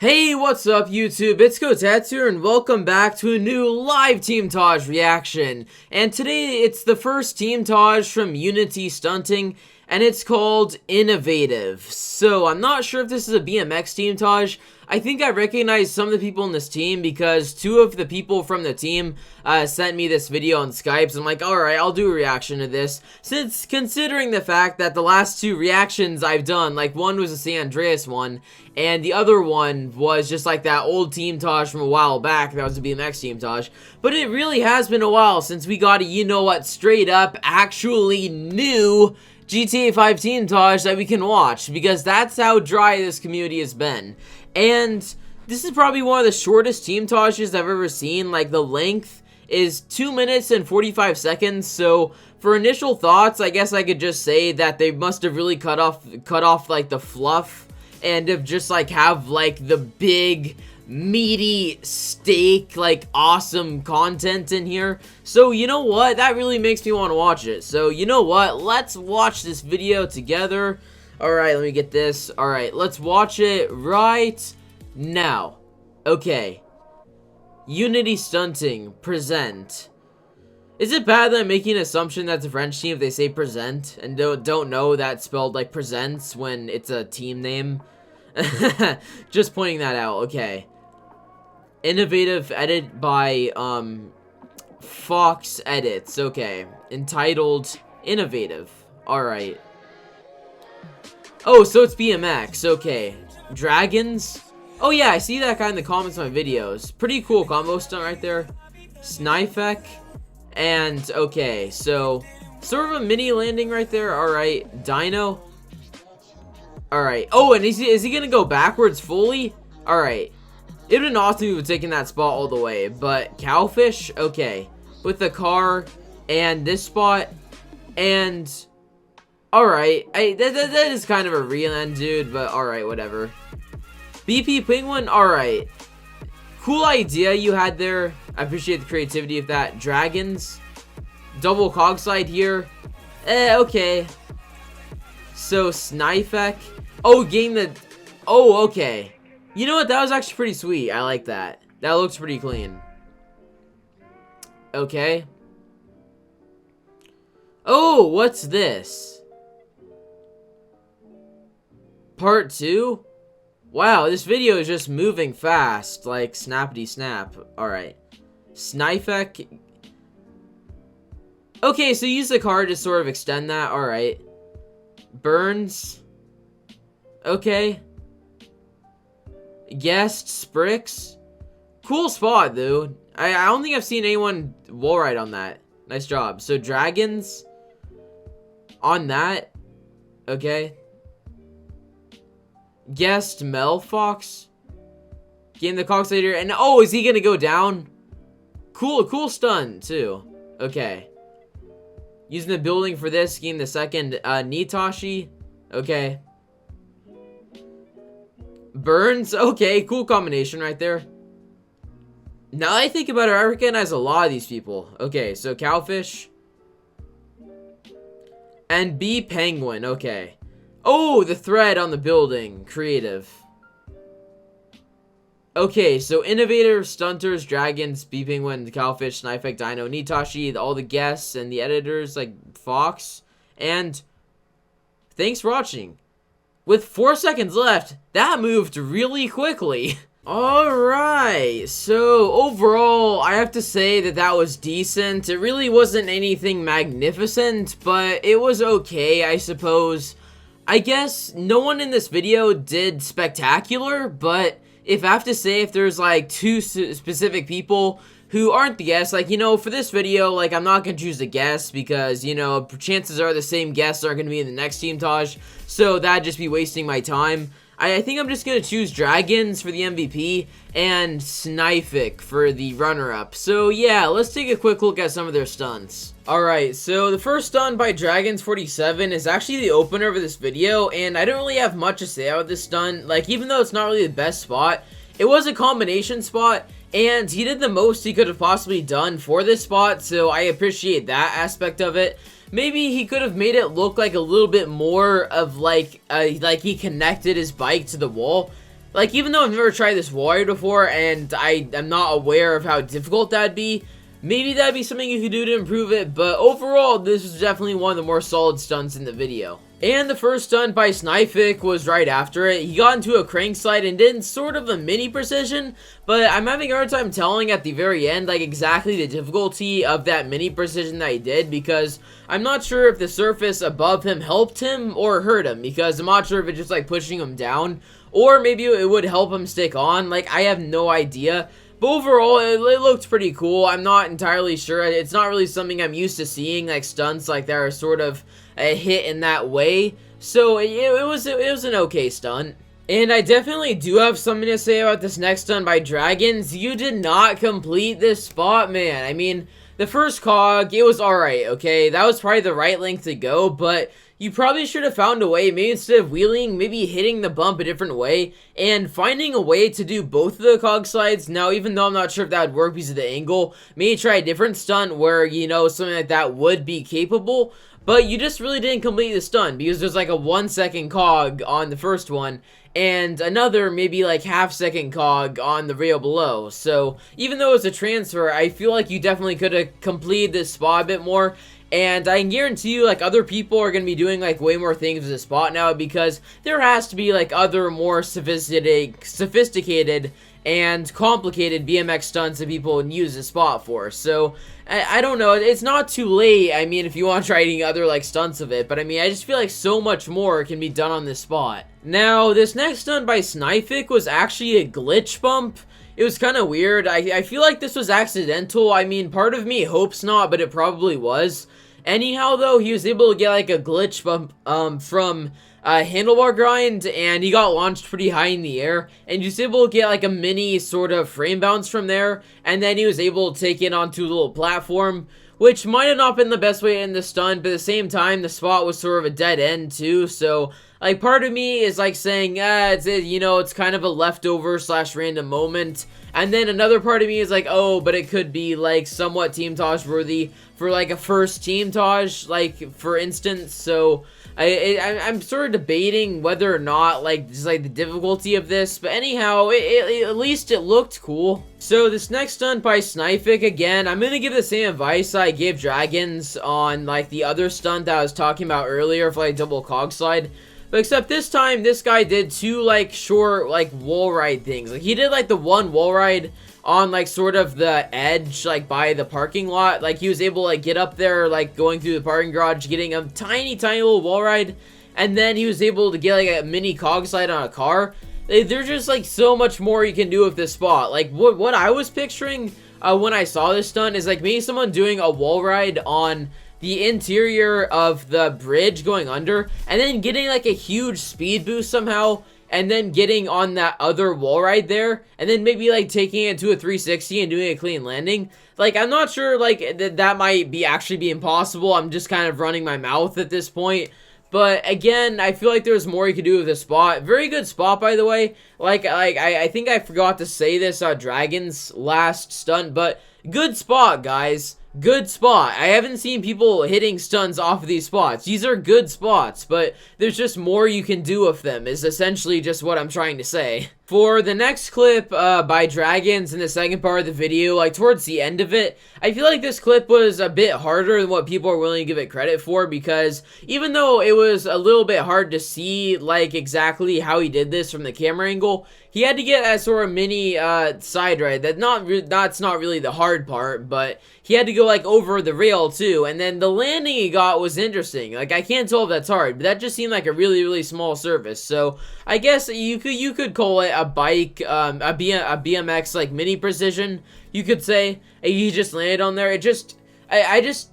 Hey, what's up YouTube? It's Kotetsu and welcome back to a new live Teamtage reaction. And today it's the first Teamtage from Unity Stunting and it's called Innovative. So I'm not sure if this is a BMX Teamtage. I think I recognize some of the people in this team because two of the people from the team sent me this video on Skype. So I'm like, alright, I'll do a reaction to this. Since considering the fact that the last two reactions I've done, like one was a San Andreas one, and the other one was just like that old Teamtage from a while back. That was a BMX Teamtage. But it really has been a while since we got a, you know what, straight up, actually new GTA 5 Teamtage that we can watch, because that's how dry this community has been. And this is probably one of the shortest Teamtages I've ever seen. Like, the length is 2 minutes and 45 seconds. So for initial thoughts, I guess I could just say that they must have really cut off like the fluff and have just like have like the big meaty steak, like awesome content in here. So you know what, that really makes me want to watch it. So you know what, let's watch this video together. Alright, let me get this. Alright, let's watch it right now. Okay, Unity Stunting present. Is it bad that I'm making an assumption that's a French team if they say present and don't know that spelled like presents when it's a team name? Just pointing that out. Okay, Innovative, edit by Fox Edits. Okay, entitled Innovative. Alright. Oh, so it's BMX. Okay, dragons. Oh yeah, I see that guy in the comments on my videos. Pretty cool combo stunt right there. Snifek. And okay, so sort of a mini landing right there. Alright, Dino. Alright. Oh, and is he gonna go backwards fully? Alright. It would have been awesome if he would have taken that spot all the way. But Cowfish, okay. With the car and this spot. And alright. That is kind of a re-land, dude, but alright, whatever. BP Penguin, alright. Cool idea you had there. I appreciate the creativity of that. Dragons. Double cog slide here. Okay. So, Snifek. Oh, getting the... Oh, okay. You know what? That was actually pretty sweet. I like that. That looks pretty clean. Okay. Oh, what's this? Part 2? Wow, this video is just moving fast. Like, snappity snap. Alright. Snifek. Okay, so use the card to sort of extend that. Alright. Burns. Okay. Guest Sprix. Cool spot, dude. I don't think I've seen anyone wall ride on that. Nice job. So, dragons. On that. Okay. Guest Melfox. Getting the cogs later. And oh, is he gonna go down? Cool stun, too. Okay. Using the building for this. Getting the second Nitashi. Okay. Burns. Okay, cool combination right there. Now that I think about it, I recognize a lot of these people. Okay, so Cowfish. And B Penguin. Okay. Oh, the thread on the building. Creative. Okay, so Innovator, Stunters, Dragons, B Penguin, Cowfish, Snifek, Dino, Nitashi, all the guests, and the editors like Fox. And thanks for watching. With 4 seconds left, that moved really quickly. Alright, so overall, I have to say that that was decent. It really wasn't anything magnificent, but it was okay, I suppose. I guess no one in this video did spectacular, but if I have to say, if there's like two specific people who aren't the guests, like, you know, for this video, like, I'm not gonna choose a guest because, you know, chances are the same guests are gonna be in the next Teamtage, so that'd just be wasting my time. I think I'm just gonna choose Dragons for the MVP and Snifek for the runner-up. So yeah, let's take a quick look at some of their stunts. Alright, so the first stunt by Dragons47 is actually the opener of this video, and I don't really have much to say about this stunt. Like, even though it's not really the best spot, it was a combination spot, and he did the most he could have possibly done for this spot, so I appreciate that aspect of it. Maybe he could have made it look like a little bit more of like he connected his bike to the wall. like, even though I've never tried this wall ride before, and I am not aware of how difficult that'd be, maybe that'd be something you could do to improve it, but overall, this is definitely one of the more solid stunts in the video. And the first stunt by Snific was right after it. He got into a crank slide and did sort of a mini precision, but I'm having a hard time telling at the very end, like, exactly the difficulty of that mini precision that he did, because I'm not sure if the surface above him helped him or hurt him, because I'm not sure if it's just, like, pushing him down, or maybe it would help him stick on. Like, I have no idea. But overall, it looked pretty cool. I'm not entirely sure. It's not really something I'm used to seeing, like stunts like that are sort of a hit in that way. So it was an okay stunt. And I definitely do have something to say about this next stunt by Dragons. You did not complete this spot, man. I mean, the first cog, it was alright, okay? That was probably the right length to go, but you probably should have found a way, maybe instead of wheeling, maybe hitting the bump a different way, and finding a way to do both of the cog slides. Now, even though I'm not sure if that would work because of the angle, maybe try a different stunt where, you know, something like that would be capable. But you just really didn't complete the stunt because there's like a 1 second cog on the first one and another maybe like half-second cog on the rail below. So even though it's a transfer, I feel like you definitely could have completed this spot a bit more. And I can guarantee you, like, other people are going to be doing, like, way more things with this spot now because there has to be, like, other more sophisticated and complicated BMX stunts that people would use this spot for. So, I don't know. It's not too late, I mean, if you want to try any other, like, stunts of it. But, I mean, I just feel like so much more can be done on this spot. Now, this next stunt by Snific was actually a glitch bump. It was kind of weird. I feel like this was accidental. I mean, part of me hopes not, but it probably was. Anyhow, though, he was able to get, like, a glitch bump from handlebar grind, and he got launched pretty high in the air, and he was able to get, like, a mini sort of frame bounce from there, and then he was able to take it onto a little platform, which might have not been the best way to end the stunt, but at the same time, the spot was sort of a dead end, too, so, like, part of me is, like, saying, you know, it's kind of a leftover / random moment, and then another part of me is like, oh, but it could be, like, somewhat Teamtage worthy for, like, a first Teamtage, like, for instance, so I'm sort of debating whether or not, like, just, like, the difficulty of this, but anyhow, at least it looked cool. So, this next stunt by Snific, again, I'm gonna give the same advice I gave Dragons on, like, the other stunt that I was talking about earlier for, like, double cog slide. But except this time, this guy did two, like, short, like, wall ride things. Like, he did, like, the one wall ride on, like, sort of the edge, like, by the parking lot. Like, he was able to, like, get up there, like, going through the parking garage, getting a tiny, tiny little wall ride. And then he was able to get, like, a mini cog slide on a car. There's just, like, so much more you can do with this spot. Like, what I was picturing when I saw this stunt is, like, maybe someone doing a wall ride on the interior of the bridge going under, and then getting, like, a huge speed boost somehow, and then getting on that other wall ride there, and then maybe, like, taking it to a 360 and doing a clean landing. Like, I'm not sure, like, that might actually be impossible. I'm just kind of running my mouth at this point. But, again, I feel like there's more you could do with this spot. Very good spot, by the way. Like I think I forgot to say this on Dragon's last stunt, but good spot, guys. Good spot. I haven't seen people hitting stunts off of these spots. These are good spots, but there's just more you can do with them, is essentially just what I'm trying to say. For the next clip by Dragons in the second part of the video, like towards the end of it, I feel like this clip was a bit harder than what people are willing to give it credit for, because even though it was a little bit hard to see, like, exactly how he did this from the camera angle, he had to get that sort of mini side ride. That's not really the hard part, but he had to go, like, over the rail too, and then the landing he got was interesting. Like, I can't tell if that's hard, but that just seemed like a really, really small surface. So I guess you could call it a bike, a BMX, like, mini precision, you could say. He just landed on there. It just,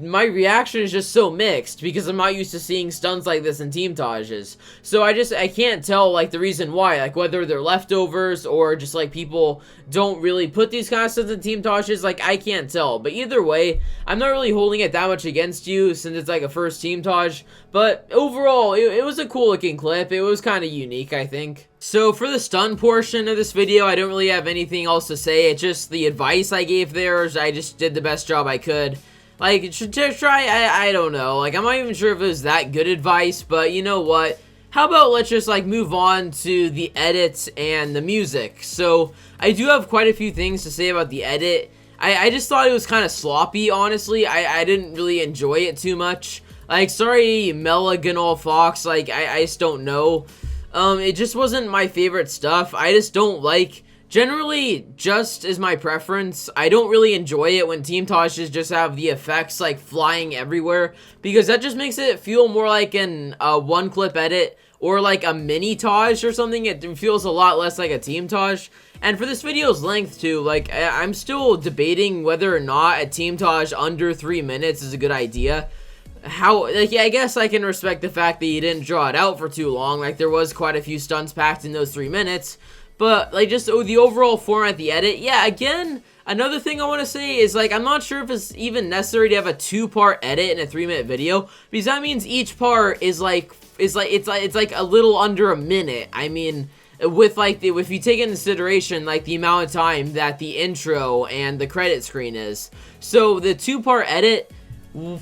my reaction is just so mixed because I'm not used to seeing stunts like this in Teamtages. So I can't tell, like, the reason why, like, whether they're leftovers or just, like, people don't really put these kind of stunts in Teamtages. Like, I can't tell. But either way, I'm not really holding it that much against you since it's, like, a first Teamtage. But overall, it was a cool looking clip. It was kind of unique, I think. So for the stun portion of this video, I don't really have anything else to say. It's just the advice I gave there. I just did the best job I could. Like, to try, I don't know. Like, I'm not even sure if it was that good advice, but you know what? how about let's just like move on to the edits and the music. So I do have quite a few things to say about the edit. I just thought it was kind of sloppy, honestly. I didn't really enjoy it too much. Like, sorry, Melaganol Fox, like, I just don't know. It just wasn't my favorite stuff. I just don't like, generally, just as my preference, I don't really enjoy it when Teamtages just have the effects, like, flying everywhere, because that just makes it feel more like an one-clip edit, or like a mini-tage or something. It feels a lot less like a Teamtage. And for this video's length too, like, I'm still debating whether or not a Teamtage under 3 minutes is a good idea. Like, yeah, I guess I can respect the fact that you didn't draw it out for too long. Like, there was quite a few stunts packed in those 3 minutes. But, like, just the overall format, the edit, yeah, again, another thing I want to say is, like, I'm not sure if it's even necessary to have a 2-part edit in a 3-minute video, because that means each part is like it's like a little under a minute. I mean, with like if you take into consideration like the amount of time that the intro and the credit screen is, so the 2-part edit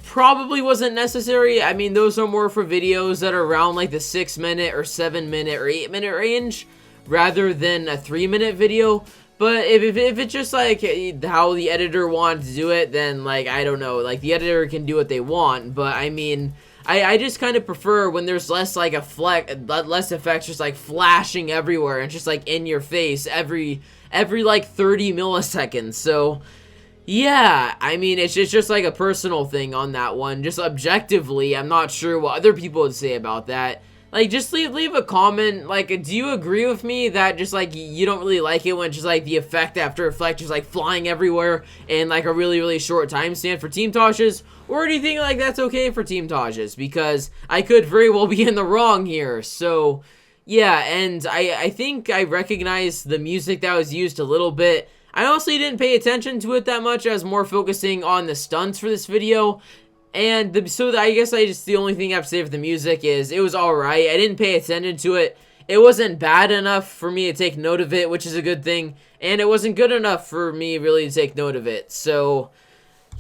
probably wasn't necessary. I mean, those are more for videos that are around like the 6-minute or 7-minute or 8-minute range, rather than a 3-minute video. But if it's just like how the editor wanted to do it, then like, I don't know, like the editor can do what they want. But I mean, I just kind of prefer when there's less like less effects just like flashing everywhere and just like in your face every like 30 milliseconds. So yeah, I mean, it's just like a personal thing on that one. Just objectively, I'm not sure what other people would say about that. Like, just leave a comment. Like, do you agree with me that just like you don't really like it when just like the effect after effect is like flying everywhere in like a really short time span for Teamtages? Or do you think like that's okay for Teamtages? Because I could very well be in the wrong here. So yeah, and I think I recognize the music that was used a little bit. I honestly didn't pay attention to it that much. I was more focusing on the stunts for this video. And so I guess the only thing I have to say for the music is it was alright. I didn't pay attention to it. It wasn't bad enough for me to take note of it, which is a good thing. And it wasn't good enough for me really to take note of it. So,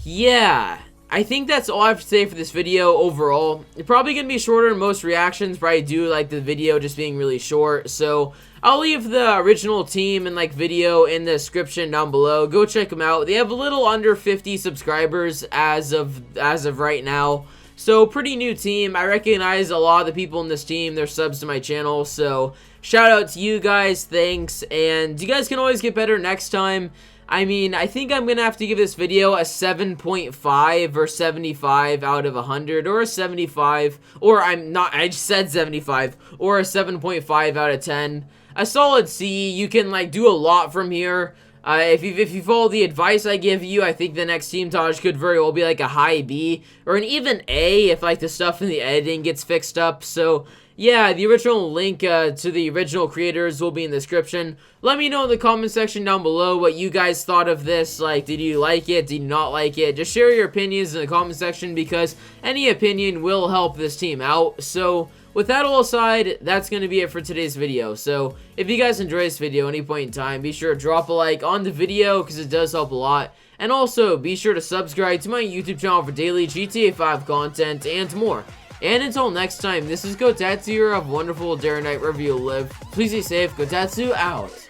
yeah. I think that's all I have to say for this video overall. It's probably going to be shorter than most reactions, but I do like the video just being really short. So, I'll leave the original team and like video in the description down below. Go check them out. They have a little under 50 subscribers as of right now. So, pretty new team. I recognize a lot of the people in this team. They're subs to my channel. So, shout out to you guys. Thanks. And you guys can always get better next time. I mean, I think I'm going to have to give this video a 7.5 or 75 out of 100, or a 75, or I just said 75, or a 7.5 out of 10. A solid C. You can like do a lot from here. If you follow the advice I give you, I think the next Teamtage could very well be like a high B, or an even A if like the stuff in the editing gets fixed up. So yeah, the original link to the original creators will be in the description. Let me know in the comment section down below what you guys thought of this. Like, did you like it? Did you not like it? Just share your opinions in the comment section, because any opinion will help this team out. So, with that all aside, that's going to be it for today's video. So, if you guys enjoyed this video at any point in time, be sure to drop a like on the video, because it does help a lot. And also, be sure to subscribe to my YouTube channel for daily GTA 5 content and more. And until next time, this is Kotetsu. Have a wonderful day or night wherever you live. Please stay safe. Kotetsu out.